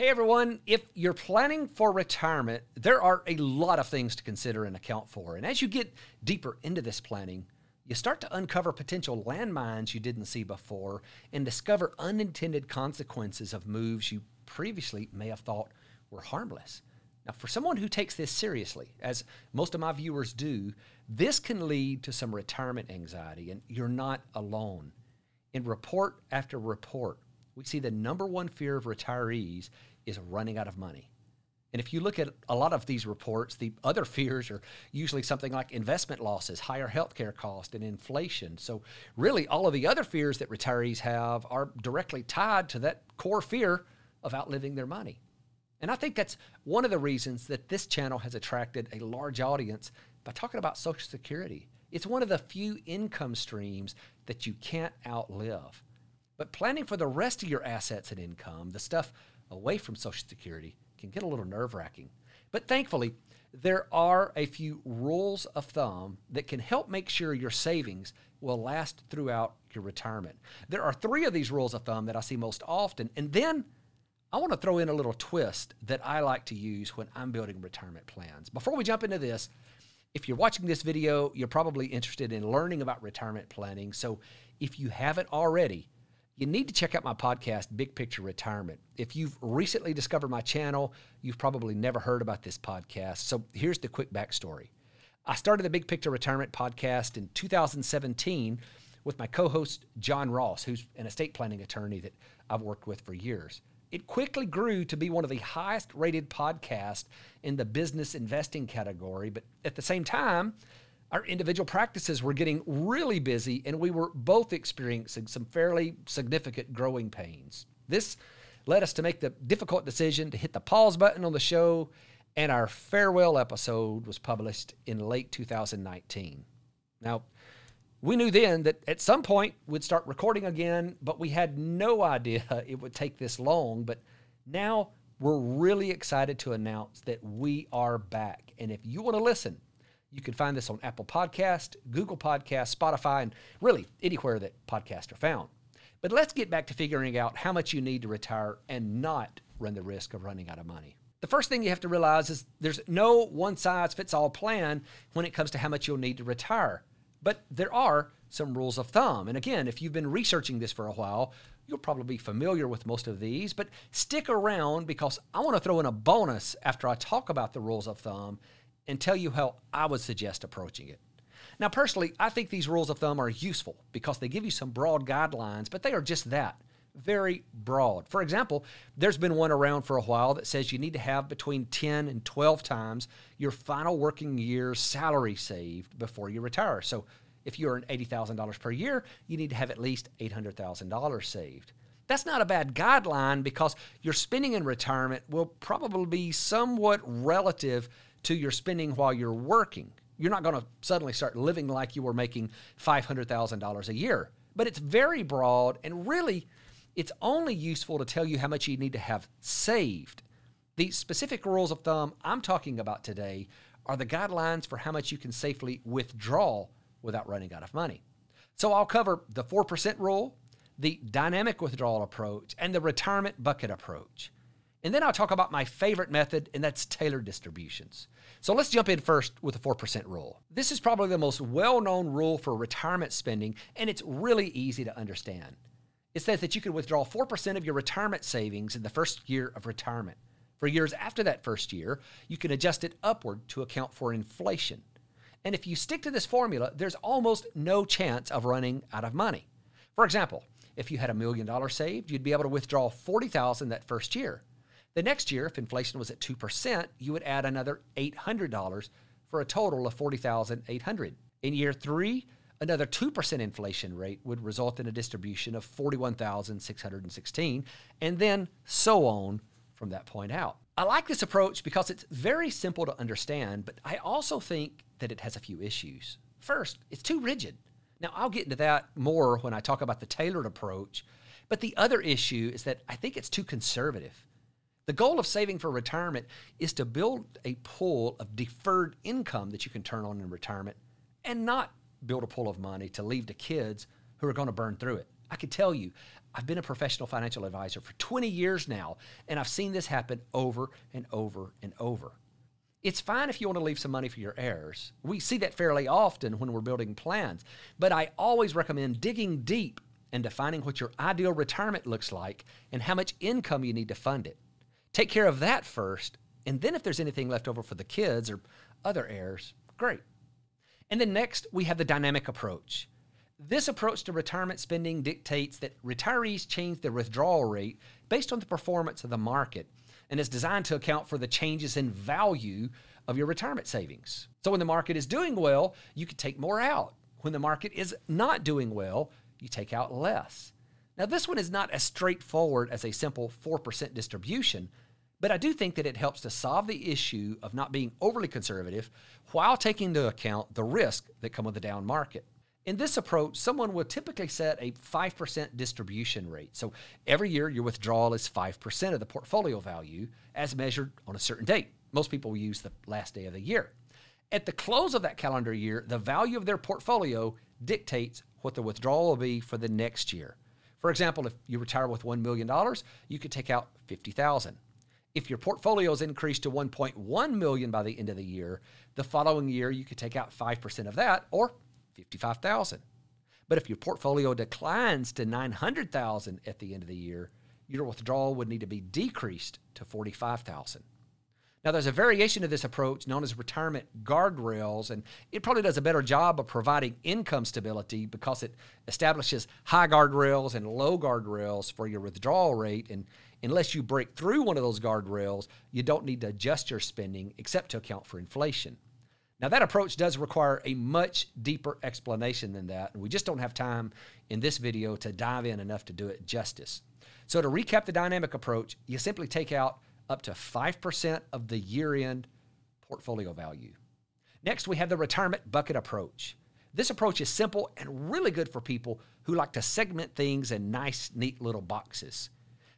Hey everyone, if you're planning for retirement, there are a lot of things to consider and account for. And as you get deeper into this planning, you start to uncover potential landmines you didn't see before and discover unintended consequences of moves you previously may have thought were harmless. Now, for someone who takes this seriously, as most of my viewers do, this can lead to some retirement anxiety, and you're not alone. In report after report, we see the number one fear of retirees is running out of money. And if you look at a lot of these reports, the other fears are usually something like investment losses, higher healthcare costs, and inflation. So really, all of the other fears that retirees have are directly tied to that core fear of outliving their money. And I think that's one of the reasons that this channel has attracted a large audience by talking about Social Security. It's one of the few income streams that you can't outlive. But planning for the rest of your assets and income, the stuff away from Social Security, can get a little nerve-wracking. But thankfully, there are a few rules of thumb that can help make sure your savings will last throughout your retirement. There are 3 of these rules of thumb that I see most often, and then I want to throw in a little twist that I like to use when I'm building retirement plans. Before we jump into this, if you're watching this video, you're probably interested in learning about retirement planning. So if you haven't already, you need to check out my podcast, Big Picture Retirement. If you've recently discovered my channel, you've probably never heard about this podcast. So here's the quick backstory. I started the Big Picture Retirement podcast in 2017 with my co-host, John Ross, who's an estate planning attorney that I've worked with for years. It quickly grew to be one of the highest rated podcasts in the business investing category, but at the same time, our individual practices were getting really busy, and we were both experiencing some fairly significant growing pains. This led us to make the difficult decision to hit the pause button on the show, and our farewell episode was published in late 2019. Now, we knew then that at some point we'd start recording again, but we had no idea it would take this long. But now we're really excited to announce that we are back. And if you want to listen, you can find this on Apple Podcast, Google Podcast, Spotify, and really anywhere that podcasts are found. But let's get back to figuring out how much you need to retire and not run the risk of running out of money. The first thing you have to realize is there's no one-size-fits-all plan when it comes to how much you'll need to retire. But there are some rules of thumb. And again, if you've been researching this for a while, you'll probably be familiar with most of these. But stick around because I want to throw in a bonus after I talk about the rules of thumb and tell you how I would suggest approaching it. Now, personally, I think these rules of thumb are useful because they give you some broad guidelines, but they are just that, very broad. For example, there's been one around for a while that says you need to have between 10 and 12 times your final working year's salary saved before you retire. So if you earn $80,000 per year, you need to have at least $800,000 saved. That's not a bad guideline because your spending in retirement will probably be somewhat relative to your spending while you're working. You're not going to suddenly start living like you were making $500,000 a year. But it's very broad, and really, it's only useful to tell you how much you need to have saved. The specific rules of thumb I'm talking about today are the guidelines for how much you can safely withdraw without running out of money. So I'll cover the 4% rule, the dynamic withdrawal approach, and the retirement bucket approach. And then I'll talk about my favorite method, and that's tailored distributions. So let's jump in first with the 4% rule. This is probably the most well-known rule for retirement spending, and it's really easy to understand. It says that you can withdraw 4% of your retirement savings in the first year of retirement. For years after that first year, you can adjust it upward to account for inflation. And if you stick to this formula, there's almost no chance of running out of money. For example, if you had $1 million saved, you'd be able to withdraw $40,000 that first year. The next year, if inflation was at 2%, you would add another $800 for a total of $40,800. In year 3, another 2% inflation rate would result in a distribution of $41,616, and then so on from that point out. I like this approach because it's very simple to understand, but I also think that it has a few issues. First, it's too rigid. Now, I'll get into that more when I talk about the tailored approach, but the other issue is that I think it's too conservative. The goal of saving for retirement is to build a pool of deferred income that you can turn on in retirement and not build a pool of money to leave to kids who are going to burn through it. I can tell you, I've been a professional financial advisor for 20 years now, and I've seen this happen over and over and over. It's fine if you want to leave some money for your heirs. We see that fairly often when we're building plans, but I always recommend digging deep and defining what your ideal retirement looks like and how much income you need to fund it. Take care of that first, and then if there's anything left over for the kids or other heirs, great. And then next, we have the dynamic approach. This approach to retirement spending dictates that retirees change their withdrawal rate based on the performance of the market and is designed to account for the changes in value of your retirement savings. So when the market is doing well, you can take more out. When the market is not doing well, you take out less. Now, this one is not as straightforward as a simple 4% distribution, but I do think that it helps to solve the issue of not being overly conservative while taking into account the risk that come with the down market. In this approach, someone will typically set a 5% distribution rate. So every year, your withdrawal is 5% of the portfolio value as measured on a certain date. Most people will use the last day of the year. At the close of that calendar year, the value of their portfolio dictates what the withdrawal will be for the next year. For example, if you retire with $1 million, you could take out $50,000. If your portfolio is increased to $1.1 million by the end of the year, the following year you could take out 5% of that, or $55,000. But if your portfolio declines to $900,000 at the end of the year, your withdrawal would need to be decreased to $45,000. Now, there's a variation of this approach known as retirement guardrails, and it probably does a better job of providing income stability because it establishes high guardrails and low guardrails for your withdrawal rate. And unless you break through one of those guardrails, you don't need to adjust your spending except to account for inflation. Now, that approach does require a much deeper explanation than that, and we just don't have time in this video to dive in enough to do it justice. So to recap the dynamic approach, you simply take out up to 5% of the year-end portfolio value. Next, we have the retirement bucket approach. This approach is simple and really good for people who like to segment things in nice, neat little boxes.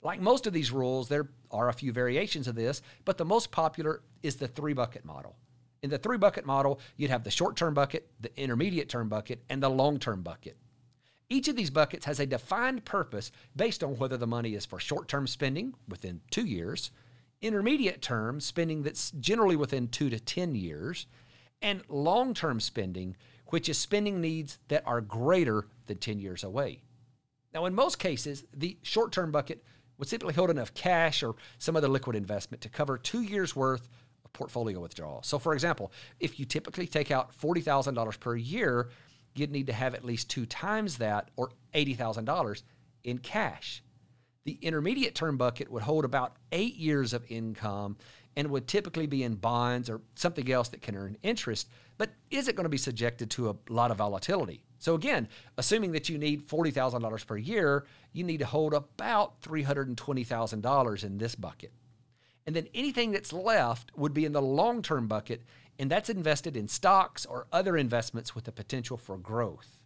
Like most of these rules, there are a few variations of this, but the most popular is the 3-bucket model. In the 3-bucket model, you'd have the short-term bucket, the intermediate-term bucket, and the long-term bucket. Each of these buckets has a defined purpose based on whether the money is for short-term spending within 2 years, intermediate-term spending that's generally within 2 to 10 years, and long-term spending, which is spending needs that are greater than 10 years away. Now, in most cases, the short-term bucket would simply hold enough cash or some other liquid investment to cover 2 years' worth of portfolio withdrawal. So, for example, if you typically take out $40,000 per year, you'd need to have at least 2 times that, or $80,000 in cash. The intermediate term bucket would hold about 8 years of income and would typically be in bonds or something else that can earn interest, but isn't going to be subjected to a lot of volatility. So again, assuming that you need $40,000 per year, you need to hold about $320,000 in this bucket. And then anything that's left would be in the long-term bucket, and that's invested in stocks or other investments with the potential for growth.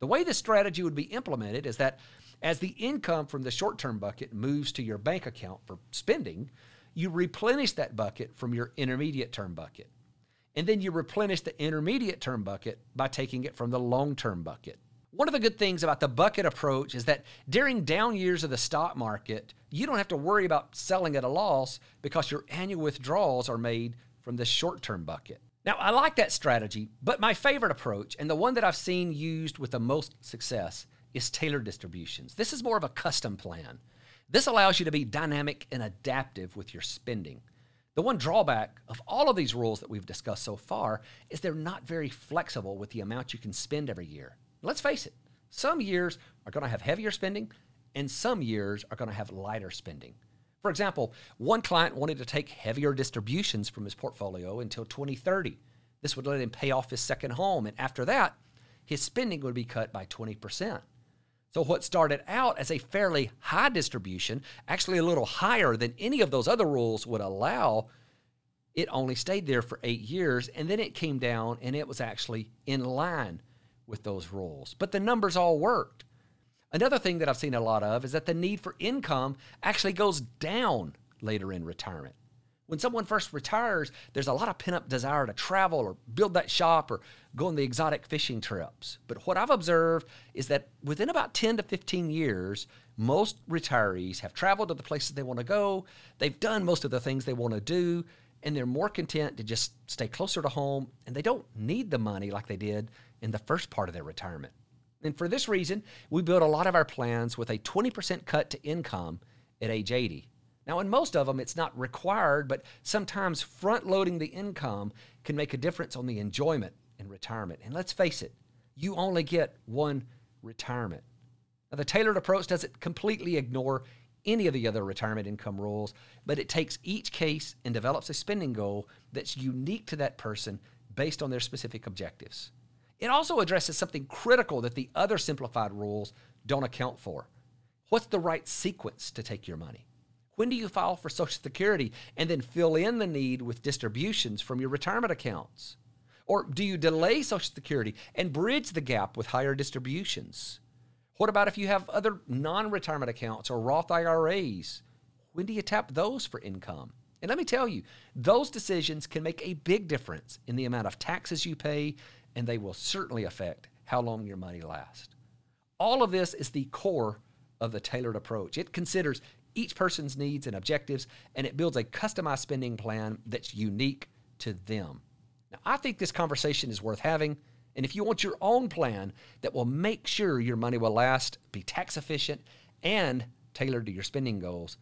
The way this strategy would be implemented is that as the income from the short-term bucket moves to your bank account for spending, you replenish that bucket from your intermediate-term bucket. And then you replenish the intermediate-term bucket by taking it from the long-term bucket. One of the good things about the bucket approach is that during down years of the stock market, you don't have to worry about selling at a loss because your annual withdrawals are made from the short-term bucket. Now, I like that strategy, but my favorite approach, and the one that I've seen used with the most success, is tailored distributions. This is more of a custom plan. This allows you to be dynamic and adaptive with your spending. The one drawback of all of these rules that we've discussed so far is they're not very flexible with the amount you can spend every year. Let's face it, some years are going to have heavier spending and some years are going to have lighter spending. For example, one client wanted to take heavier distributions from his portfolio until 2030. This would let him pay off his second home, and after that, his spending would be cut by 20%. So what started out as a fairly high distribution, actually a little higher than any of those other rules would allow, it only stayed there for 8 years, and then it came down and it was actually in line with those rules. But the numbers all worked. Another thing that I've seen a lot of is that the need for income actually goes down later in retirement. When someone first retires, there's a lot of pent-up desire to travel or build that shop or go on the exotic fishing trips. But what I've observed is that within about 10 to 15 years, most retirees have traveled to the places they want to go, they've done most of the things they want to do, and they're more content to just stay closer to home, and they don't need the money like they did in the first part of their retirement. And for this reason, we build a lot of our plans with a 20% cut to income at age 80. Now, in most of them, it's not required, but sometimes front-loading the income can make a difference on the enjoyment in retirement. And let's face it, you only get one retirement. Now, the tailored approach doesn't completely ignore any of the other retirement income rules, but it takes each case and develops a spending goal that's unique to that person based on their specific objectives. It also addresses something critical that the other simplified rules don't account for. What's the right sequence to take your money? When do you file for Social Security and then fill in the need with distributions from your retirement accounts? Or do you delay Social Security and bridge the gap with higher distributions? What about if you have other non-retirement accounts or Roth IRAs? When do you tap those for income? And let me tell you, those decisions can make a big difference in the amount of taxes you pay, and they will certainly affect how long your money lasts. All of this is the core of the tailored approach. It considers each person's needs and objectives, and it builds a customized spending plan that's unique to them. Now, I think this conversation is worth having, and if you want your own plan that will make sure your money will last, be tax efficient, and tailored to your spending goals,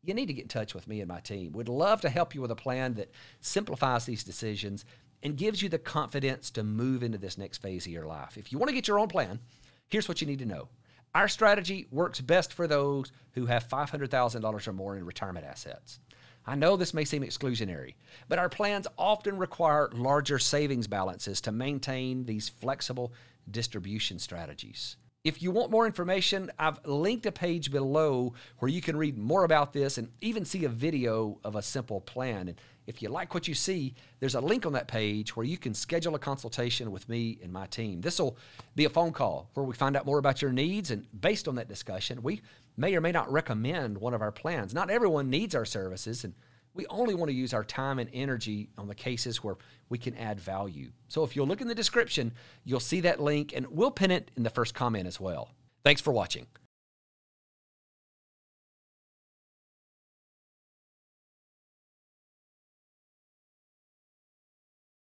you need to get in touch with me and my team. We'd love to help you with a plan that simplifies these decisions and gives you the confidence to move into this next phase of your life. If you want to get your own plan, here's what you need to know. Our strategy works best for those who have $500,000 or more in retirement assets. I know this may seem exclusionary, but our plans often require larger savings balances to maintain these flexible distribution strategies. If you want more information, I've linked a page below where you can read more about this and even see a video of a simple plan. And if you like what you see, there's a link on that page where you can schedule a consultation with me and my team. This will be a phone call where we find out more about your needs, and based on that discussion, we may or may not recommend one of our plans. Not everyone needs our services, and we only want to use our time and energy on the cases where we can add value. So if you'll look in the description, you'll see that link, and we'll pin it in the first comment as well. Thanks for watching.